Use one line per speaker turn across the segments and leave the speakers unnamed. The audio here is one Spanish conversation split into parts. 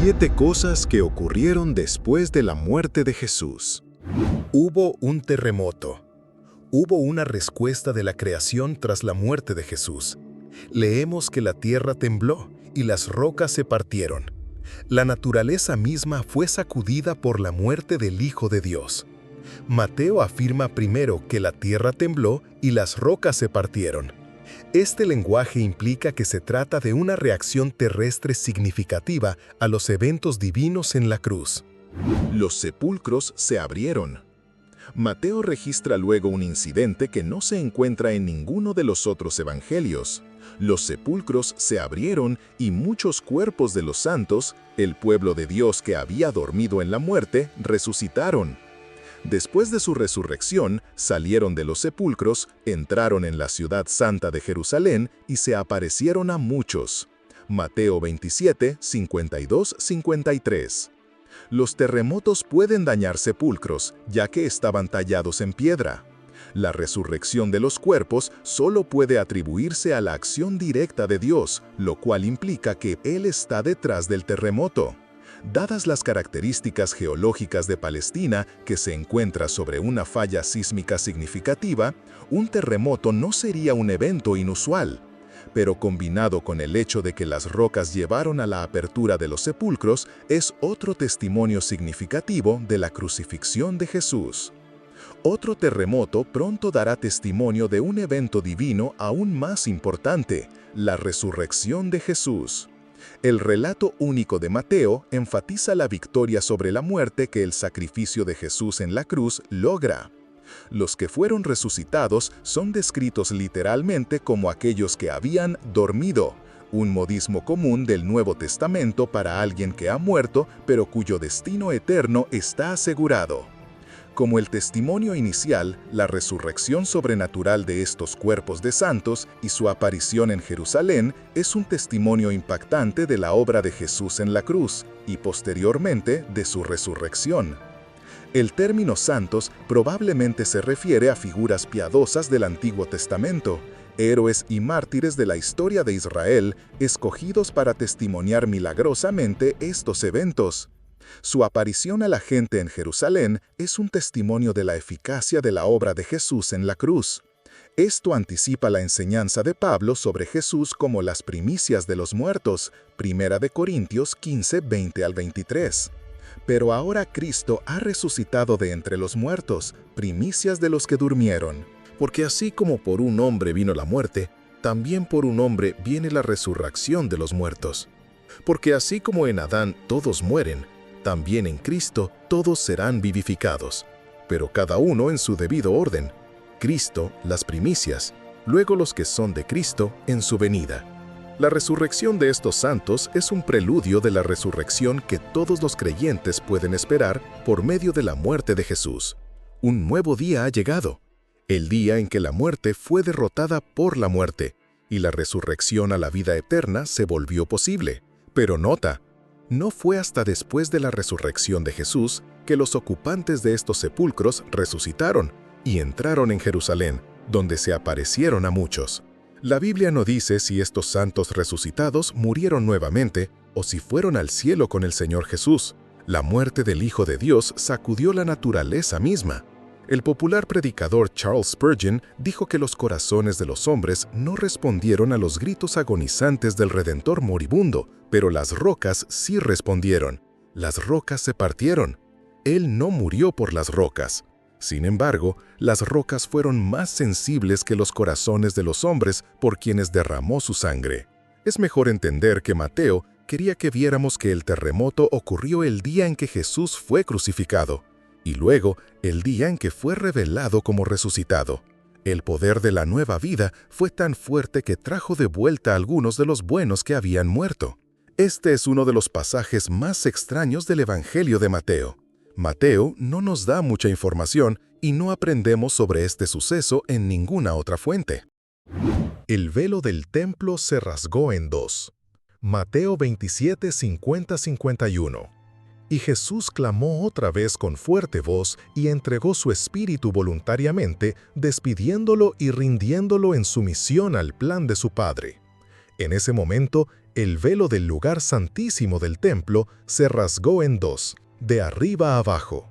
7 cosas que ocurrieron después de la muerte de Jesús.
Hubo un terremoto. Hubo una respuesta de la creación tras la muerte de Jesús. Leemos que la tierra tembló y las rocas se partieron. La naturaleza misma fue sacudida por la muerte del Hijo de Dios. Mateo afirma primero que la tierra tembló y las rocas se partieron. Este lenguaje implica que se trata de una reacción terrestre significativa a los eventos divinos en la cruz.
Los sepulcros se abrieron. Mateo registra luego un incidente que no se encuentra en ninguno de los otros evangelios. Los sepulcros se abrieron y muchos cuerpos de los santos, el pueblo de Dios que había dormido en la muerte, resucitaron. Después de su resurrección, salieron de los sepulcros, entraron en la ciudad santa de Jerusalén y se aparecieron a muchos. Mateo 27, 52-53. Los terremotos pueden dañar sepulcros, ya que estaban tallados en piedra. La resurrección de los cuerpos solo puede atribuirse a la acción directa de Dios, lo cual implica que Él está detrás del terremoto. Dadas las características geológicas de Palestina, que se encuentra sobre una falla sísmica significativa, un terremoto no sería un evento inusual. Pero combinado con el hecho de que las rocas llevaron a la apertura de los sepulcros, es otro testimonio significativo de la crucifixión de Jesús. Otro terremoto pronto dará testimonio de un evento divino aún más importante, la resurrección de Jesús. El relato único de Mateo enfatiza la victoria sobre la muerte que el sacrificio de Jesús en la cruz logra. Los que fueron resucitados son descritos literalmente como aquellos que habían dormido, un modismo común del Nuevo Testamento para alguien que ha muerto pero cuyo destino eterno está asegurado. Como el testimonio inicial, la resurrección sobrenatural de estos cuerpos de santos y su aparición en Jerusalén es un testimonio impactante de la obra de Jesús en la cruz y posteriormente de su resurrección. El término santos probablemente se refiere a figuras piadosas del Antiguo Testamento, héroes y mártires de la historia de Israel, escogidos para testimoniar milagrosamente estos eventos. Su aparición a la gente en Jerusalén es un testimonio de la eficacia de la obra de Jesús en la cruz. Esto anticipa la enseñanza de Pablo sobre Jesús como las primicias de los muertos, 1 Corintios 15, 20-23. Pero ahora Cristo ha resucitado de entre los muertos, primicias de los que durmieron.
Porque así como por un hombre vino la muerte, también por un hombre viene la resurrección de los muertos. Porque así como en Adán todos mueren, también en Cristo todos serán vivificados, pero cada uno en su debido orden. Cristo, las primicias, luego los que son de Cristo en su venida. La resurrección de estos santos es un preludio de la resurrección que todos los creyentes pueden esperar por medio de la muerte de Jesús. Un nuevo día ha llegado, el día en que la muerte fue derrotada por la muerte, y la resurrección a la vida eterna se volvió posible. Pero nota, no fue hasta después de la resurrección de Jesús que los ocupantes de estos sepulcros resucitaron y entraron en Jerusalén, donde se aparecieron a muchos. La Biblia no dice si estos santos resucitados murieron nuevamente o si fueron al cielo con el Señor Jesús. La muerte del Hijo de Dios sacudió la naturaleza misma. El popular predicador Charles Spurgeon dijo que los corazones de los hombres no respondieron a los gritos agonizantes del Redentor moribundo, pero las rocas sí respondieron. Las rocas se partieron. Él no murió por las rocas. Sin embargo, las rocas fueron más sensibles que los corazones de los hombres por quienes derramó su sangre. Es mejor entender que Mateo quería que viéramos que el terremoto ocurrió el día en que Jesús fue crucificado, y luego el día en que fue revelado como resucitado. El poder de la nueva vida fue tan fuerte que trajo de vuelta a algunos de los buenos que habían muerto. Este es uno de los pasajes más extraños del Evangelio de Mateo. Mateo no nos da mucha información y no aprendemos sobre este suceso en ninguna otra fuente. El velo del templo se rasgó en dos. Mateo 27, 50-51. Y Jesús clamó otra vez con fuerte voz y entregó su espíritu voluntariamente, despidiéndolo y rindiéndolo en sumisión al plan de su Padre. En ese momento, El velo del lugar santísimo del templo se rasgó en dos, de arriba a abajo.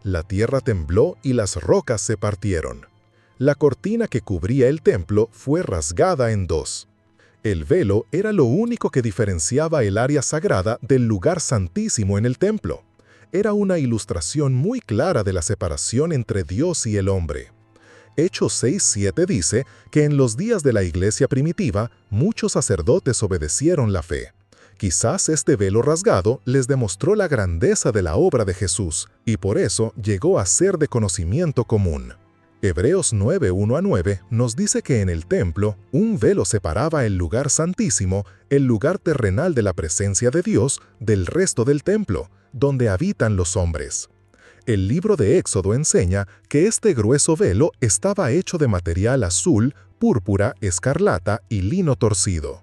La tierra tembló y las rocas se partieron. La cortina que cubría el templo fue rasgada en dos. El velo era lo único que diferenciaba el área sagrada del lugar santísimo en el templo. Era una ilustración muy clara de la separación entre Dios y el hombre. Hechos 6:7 dice que en los días de la iglesia primitiva, muchos sacerdotes obedecieron la fe. Quizás este velo rasgado les demostró la grandeza de la obra de Jesús, y por eso llegó a ser de conocimiento común. Hebreos 9:1-9 nos dice que en el templo, un velo separaba el lugar santísimo, el lugar terrenal de la presencia de Dios, del resto del templo, donde habitan los hombres. El libro de Éxodo enseña que este grueso velo estaba hecho de material azul, púrpura, escarlata y lino torcido.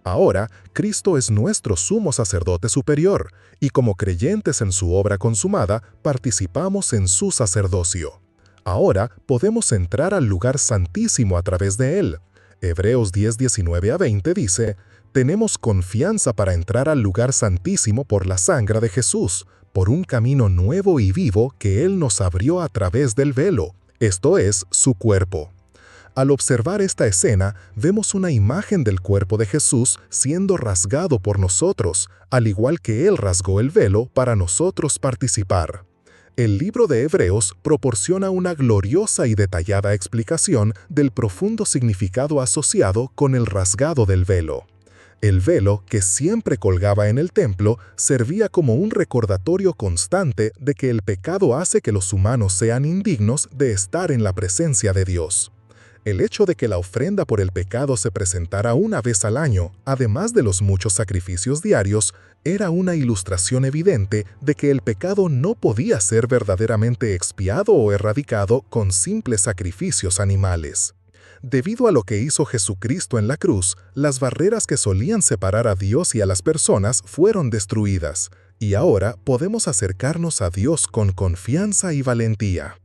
Ahora, Cristo es nuestro sumo sacerdote superior, y como creyentes en su obra consumada, participamos en su sacerdocio. Ahora podemos entrar al lugar santísimo a través de él. Hebreos 10:19-20 dice, «Tenemos confianza para entrar al lugar santísimo por la sangre de Jesús, por un camino nuevo y vivo que Él nos abrió a través del velo, esto es, su cuerpo». Al observar esta escena, vemos una imagen del cuerpo de Jesús siendo rasgado por nosotros, al igual que Él rasgó el velo para nosotros participar. El libro de Hebreos proporciona una gloriosa y detallada explicación del profundo significado asociado con el rasgado del velo. El velo, que siempre colgaba en el templo, servía como un recordatorio constante de que el pecado hace que los humanos sean indignos de estar en la presencia de Dios. El hecho de que la ofrenda por el pecado se presentara una vez al año, además de los muchos sacrificios diarios, era una ilustración evidente de que el pecado no podía ser verdaderamente expiado o erradicado con simples sacrificios animales. Debido a lo que hizo Jesucristo en la cruz, las barreras que solían separar a Dios y a las personas fueron destruidas, y ahora podemos acercarnos a Dios con confianza y valentía.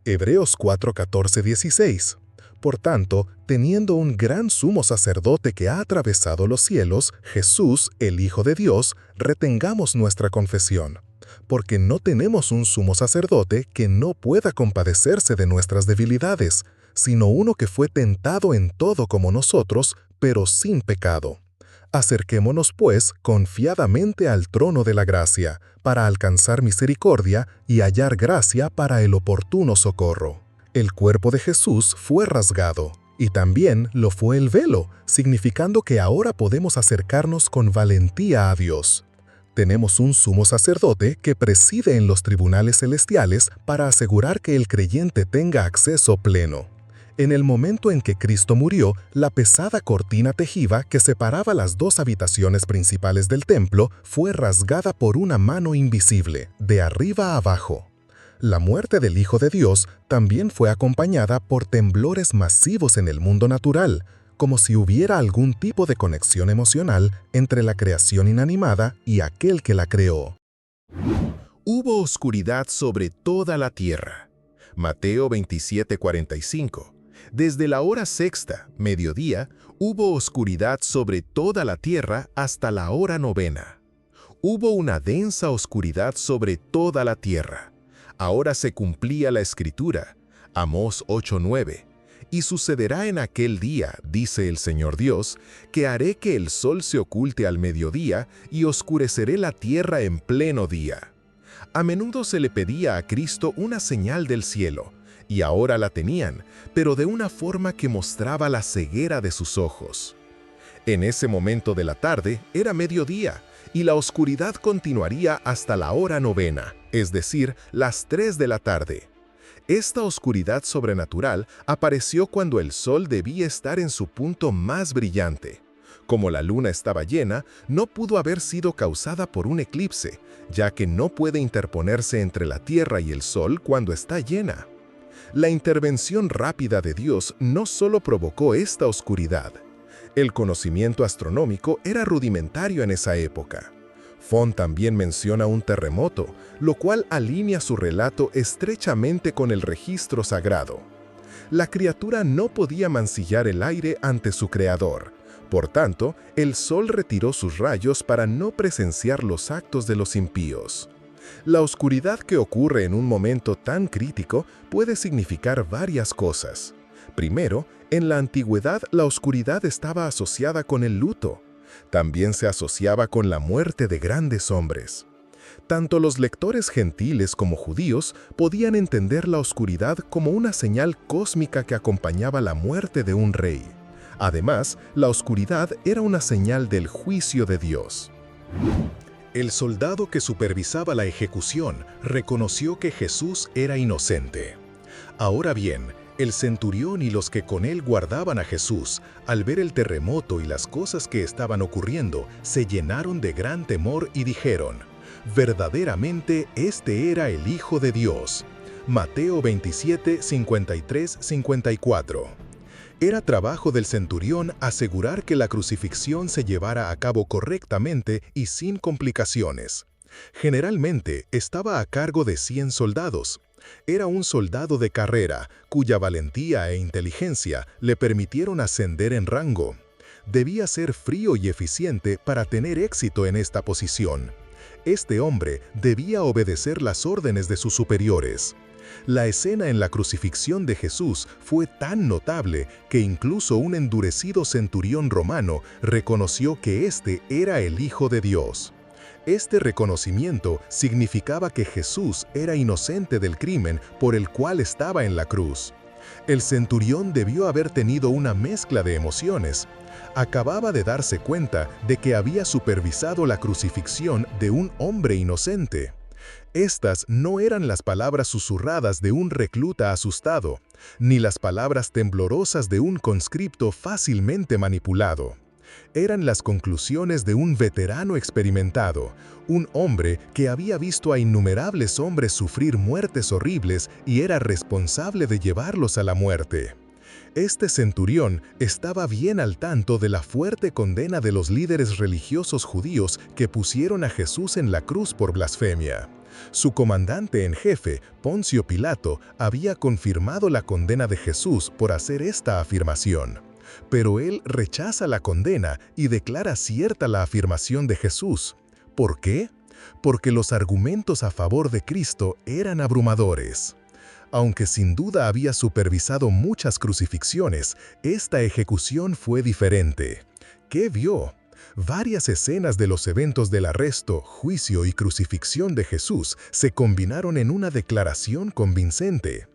Hebreos 4:14-16. Por tanto, teniendo un gran sumo sacerdote que ha atravesado los cielos, Jesús, el Hijo de Dios, retengamos nuestra confesión. Porque no tenemos un sumo sacerdote que no pueda compadecerse de nuestras debilidades, sino uno que fue tentado en todo como nosotros, pero sin pecado. Acerquémonos, pues, confiadamente al trono de la gracia, para alcanzar misericordia y hallar gracia para el oportuno socorro. El cuerpo de Jesús fue rasgado, y también lo fue el velo, significando que ahora podemos acercarnos con valentía a Dios. Tenemos un sumo sacerdote que preside en los tribunales celestiales para asegurar que el creyente tenga acceso pleno. En el momento en que Cristo murió, la pesada cortina tejiva que separaba las dos habitaciones principales del templo fue rasgada por una mano invisible, de arriba a abajo. La muerte del Hijo de Dios también fue acompañada por temblores masivos en el mundo natural, como si hubiera algún tipo de conexión emocional entre la creación inanimada y aquel que la creó.
Hubo oscuridad sobre toda la tierra. Mateo 27:45. Desde la hora sexta, mediodía, hubo oscuridad sobre toda la tierra hasta la hora novena. Hubo una densa oscuridad sobre toda la tierra. Ahora se cumplía la Escritura, Amós 8:9. Y sucederá en aquel día, dice el Señor Dios, que haré que el sol se oculte al mediodía y oscureceré la tierra en pleno día. A menudo se le pedía a Cristo una señal del cielo, y ahora la tenían, pero de una forma que mostraba la ceguera de sus ojos. En ese momento de la tarde era mediodía, y la oscuridad continuaría hasta la hora novena, es decir, las 3 de la tarde. Esta oscuridad sobrenatural apareció cuando el sol debía estar en su punto más brillante. Como la luna estaba llena, no pudo haber sido causada por un eclipse, ya que no puede interponerse entre la tierra y el sol cuando está llena. La intervención rápida de Dios no solo provocó esta oscuridad. El conocimiento astronómico era rudimentario en esa época. Font también menciona un terremoto, lo cual alinea su relato estrechamente con el registro sagrado. La criatura no podía mancillar el aire ante su creador,
Por tanto, el sol retiró sus rayos para no presenciar los actos de los impíos. La oscuridad que ocurre en un momento tan crítico puede significar varias cosas. Primero, en la antigüedad la oscuridad estaba asociada con el luto. También se asociaba con la muerte de grandes hombres. Tanto los lectores gentiles como judíos podían entender la oscuridad como una señal cósmica que acompañaba la muerte de un rey. Además, la oscuridad era una señal del juicio de Dios. El soldado que supervisaba la ejecución reconoció que Jesús era inocente. Ahora bien, el centurión y los que con él guardaban a Jesús, al ver el terremoto y las cosas que estaban ocurriendo, se llenaron de gran temor y dijeron: «Verdaderamente este era el Hijo de Dios». Mateo 27, 53, 54. Era trabajo del centurión asegurar que la crucifixión se llevara a cabo correctamente y sin complicaciones. Generalmente estaba a cargo de 100 soldados. Era un soldado de carrera, cuya valentía e inteligencia le permitieron ascender en rango. Debía ser frío y eficiente para tener éxito en esta posición. Este hombre debía obedecer las órdenes de sus superiores. La escena en la crucifixión de Jesús fue tan notable que incluso un endurecido centurión romano reconoció que este era el Hijo de Dios. Este reconocimiento significaba que Jesús era inocente del crimen por el cual estaba en la cruz. El centurión debió haber tenido una mezcla de emociones. Acababa de darse cuenta de que había supervisado la crucifixión de un hombre inocente. Estas no eran las palabras susurradas de un recluta asustado, ni las palabras temblorosas de un conscripto fácilmente manipulado. Eran las conclusiones de un veterano experimentado, un hombre que había visto a innumerables hombres sufrir muertes horribles y era responsable de llevarlos a la muerte. Este centurión estaba bien al tanto de la fuerte condena de los líderes religiosos judíos que pusieron a Jesús en la cruz por blasfemia. Su comandante en jefe, Poncio Pilato, había confirmado la condena de Jesús por hacer esta afirmación. Pero él rechaza la condena y declara cierta la afirmación de Jesús. ¿Por qué? Porque los argumentos a favor de Cristo eran abrumadores. Aunque sin duda había supervisado muchas crucifixiones, esta ejecución fue diferente. ¿Qué vio? Varias escenas de los eventos del arresto, juicio y crucifixión de Jesús se combinaron en una declaración convincente.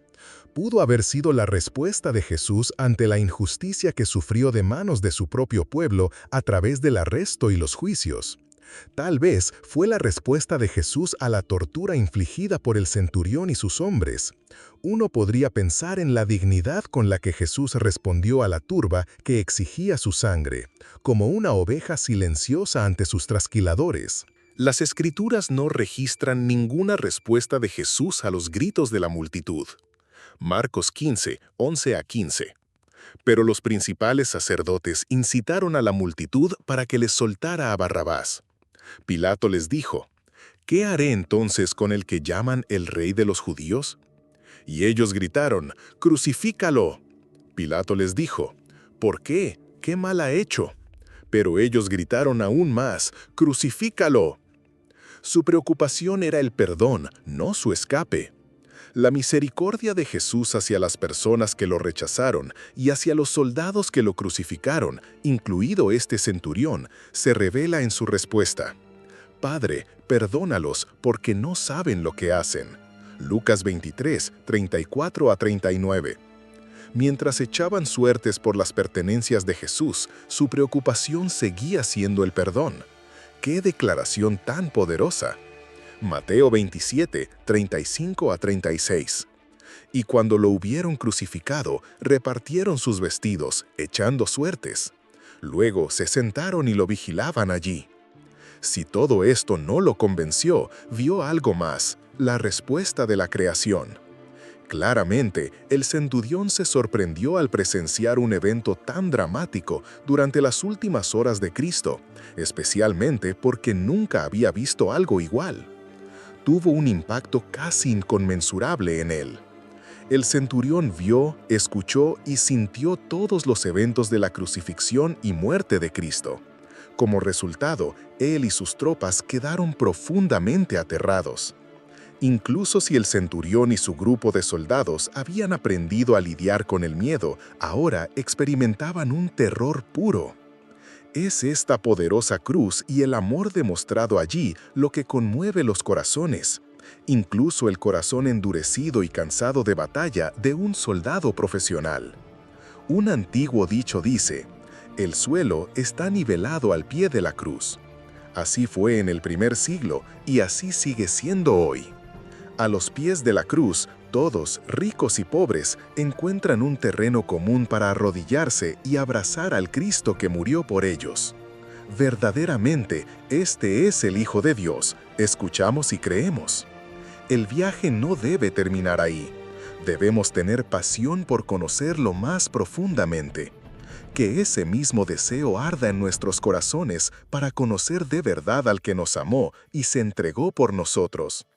Pudo haber sido la respuesta de Jesús ante la injusticia que sufrió de manos de su propio pueblo a través del arresto y los juicios. Tal vez fue la respuesta de Jesús a la tortura infligida por el centurión y sus hombres. Uno podría pensar en la dignidad con la que Jesús respondió a la turba que exigía su sangre, como una oveja silenciosa ante sus trasquiladores.
Las Escrituras no registran ninguna respuesta de Jesús a los gritos de la multitud. Marcos 15, 11 a 15. Pero los principales sacerdotes incitaron a la multitud para que les soltara a Barrabás. Pilato les dijo: ¿Qué haré entonces con el que llaman el Rey de los Judíos? Y ellos gritaron: ¡Crucifícalo! Pilato les dijo: ¿Por qué? ¿Qué mal ha hecho? Pero ellos gritaron aún más: ¡Crucifícalo! Su preocupación era el perdón, no su escape. La misericordia de Jesús hacia las personas que lo rechazaron y hacia los soldados que lo crucificaron, incluido este centurión, se revela en su respuesta: Padre, perdónalos porque no saben lo que hacen. Lucas 23, 34 a 39. Mientras echaban suertes por las pertenencias de Jesús, su preocupación seguía siendo el perdón. ¡Qué declaración tan poderosa! Mateo 27, 35 a 36. Y cuando lo hubieron crucificado, repartieron sus vestidos, echando suertes. Luego se sentaron y lo vigilaban allí. Si todo esto no lo convenció, vio algo más: la respuesta de la creación. Claramente, el centurión se sorprendió al presenciar un evento tan dramático durante las últimas horas de Cristo, especialmente porque nunca había visto algo igual. Tuvo un impacto casi inconmensurable en él. El centurión vio, escuchó y sintió todos los eventos de la crucifixión y muerte de Cristo. Como resultado, él y sus tropas quedaron profundamente aterrados. Incluso si el centurión y su grupo de soldados habían aprendido a lidiar con el miedo, ahora experimentaban un terror puro. Es esta poderosa cruz y el amor demostrado allí lo que conmueve los corazones, incluso el corazón endurecido y cansado de batalla de un soldado profesional. Un antiguo dicho dice: el suelo está nivelado al pie de la cruz. Así fue en el primer siglo y así sigue siendo hoy. A los pies de la cruz, todos, ricos y pobres, encuentran un terreno común para arrodillarse y abrazar al Cristo que murió por ellos. Verdaderamente, este es el Hijo de Dios, escuchamos y creemos. El viaje no debe terminar ahí. Debemos tener pasión por conocerlo más profundamente. Que ese mismo deseo arda en nuestros corazones para conocer de verdad al que nos amó y se entregó por nosotros.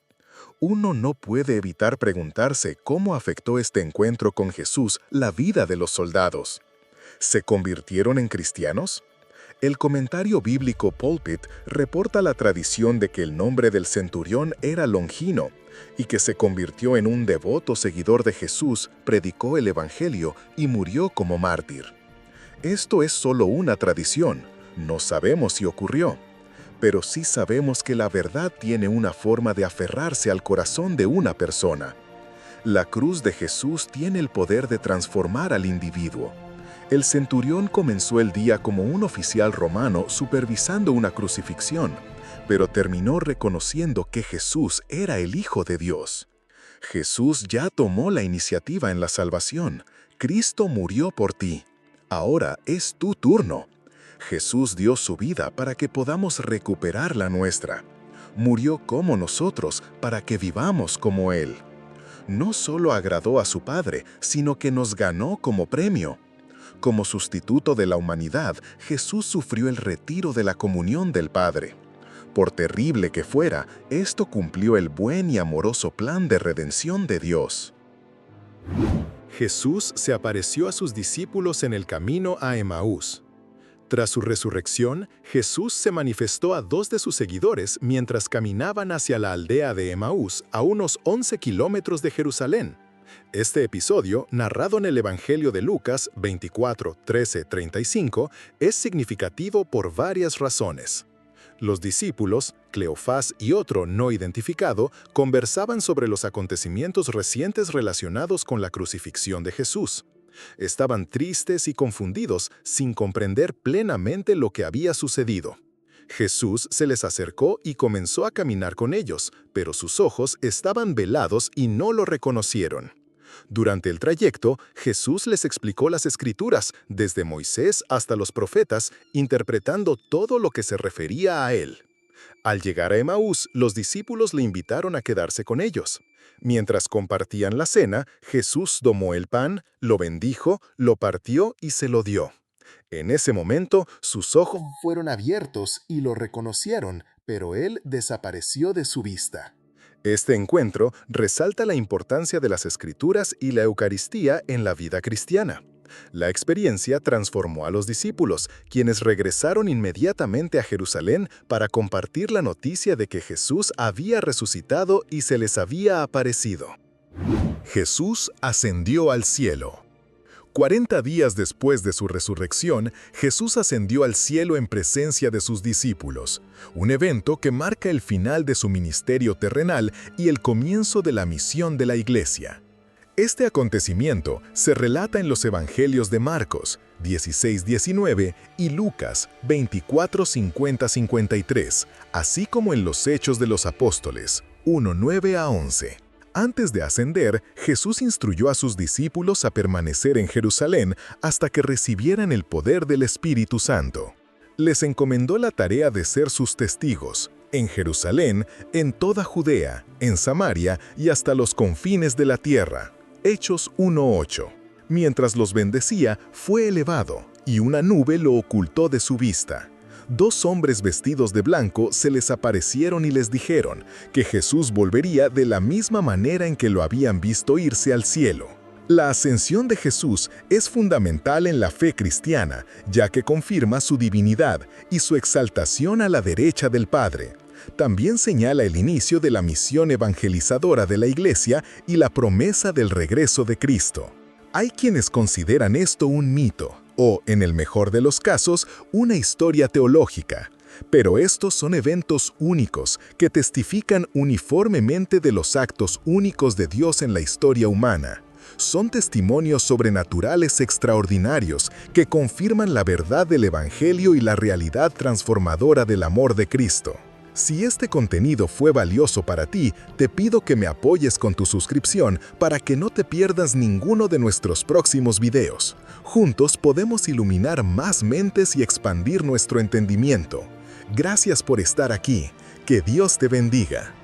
Uno no puede evitar preguntarse cómo afectó este encuentro con Jesús la vida de los soldados. ¿Se convirtieron en cristianos? El comentario bíblico Pulpit reporta la tradición de que el nombre del centurión era Longino y que se convirtió en un devoto seguidor de Jesús, predicó el Evangelio y murió como mártir. Esto es solo una tradición, no sabemos si ocurrió. Pero sí sabemos que la verdad tiene una forma de aferrarse al corazón de una persona. La cruz de Jesús tiene el poder de transformar al individuo. El centurión comenzó el día como un oficial romano supervisando una crucifixión, pero terminó reconociendo que Jesús era el Hijo de Dios. Jesús ya tomó la iniciativa en la salvación. Cristo murió por ti. Ahora es tu turno. Jesús dio su vida para que podamos recuperar la nuestra. Murió como nosotros para que vivamos como Él. No solo agradó a su Padre, sino que nos ganó como premio. Como sustituto de la humanidad, Jesús sufrió el retiro de la comunión del Padre. Por terrible que fuera, esto cumplió el buen y amoroso plan de redención de Dios.
Jesús se apareció a sus discípulos en el camino a Emaús. Tras su resurrección, Jesús se manifestó a 2 de sus seguidores mientras caminaban hacia la aldea de Emaús, a unos 11 kilómetros de Jerusalén. Este episodio, narrado en el Evangelio de Lucas 24, 13, 35, es significativo por varias razones. Los discípulos, Cleofás y otro no identificado, conversaban sobre los acontecimientos recientes relacionados con la crucifixión de Jesús. Estaban tristes y confundidos, sin comprender plenamente lo que había sucedido. Jesús se les acercó y comenzó a caminar con ellos, pero sus ojos estaban velados y no lo reconocieron. Durante el trayecto, Jesús les explicó las Escrituras, desde Moisés hasta los profetas, interpretando todo lo que se refería a él. Al llegar a Emaús, los discípulos le invitaron a quedarse con ellos. Mientras compartían la cena, Jesús tomó el pan, lo bendijo, lo partió y se lo dio. En ese momento, sus ojos fueron abiertos y lo reconocieron, pero él desapareció de su vista. Este encuentro resalta la importancia de las Escrituras y la Eucaristía en la vida cristiana. La experiencia transformó a los discípulos, quienes regresaron inmediatamente a Jerusalén para compartir la noticia de que Jesús había resucitado y se les había aparecido.
Jesús ascendió al cielo. 40 días después de su resurrección, Jesús ascendió al cielo en presencia de sus discípulos, un evento que marca el final de su ministerio terrenal y el comienzo de la misión de la Iglesia. Este acontecimiento se relata en los Evangelios de Marcos 16-19 y Lucas 24-50-53, así como en los Hechos de los Apóstoles 1-9-11. Antes de ascender, Jesús instruyó a sus discípulos a permanecer en Jerusalén hasta que recibieran el poder del Espíritu Santo. Les encomendó la tarea de ser sus testigos, en Jerusalén, en toda Judea, en Samaria y hasta los confines de la tierra. Hechos 1:8. Mientras los bendecía, fue elevado, y una nube lo ocultó de su vista. 2 hombres vestidos de blanco se les aparecieron y les dijeron que Jesús volvería de la misma manera en que lo habían visto irse al cielo. La ascensión de Jesús es fundamental en la fe cristiana, ya que confirma su divinidad y su exaltación a la derecha del Padre. También señala el inicio de la misión evangelizadora de la Iglesia y la promesa del regreso de Cristo. Hay quienes consideran esto un mito, o, en el mejor de los casos, una historia teológica. Pero estos son eventos únicos que testifican uniformemente de los actos únicos de Dios en la historia humana. Son testimonios sobrenaturales extraordinarios que confirman la verdad del Evangelio y la realidad transformadora del amor de Cristo. Si este contenido fue valioso para ti, te pido que me apoyes con tu suscripción para que no te pierdas ninguno de nuestros próximos videos. Juntos podemos iluminar más mentes y expandir nuestro entendimiento. Gracias por estar aquí. Que Dios te bendiga.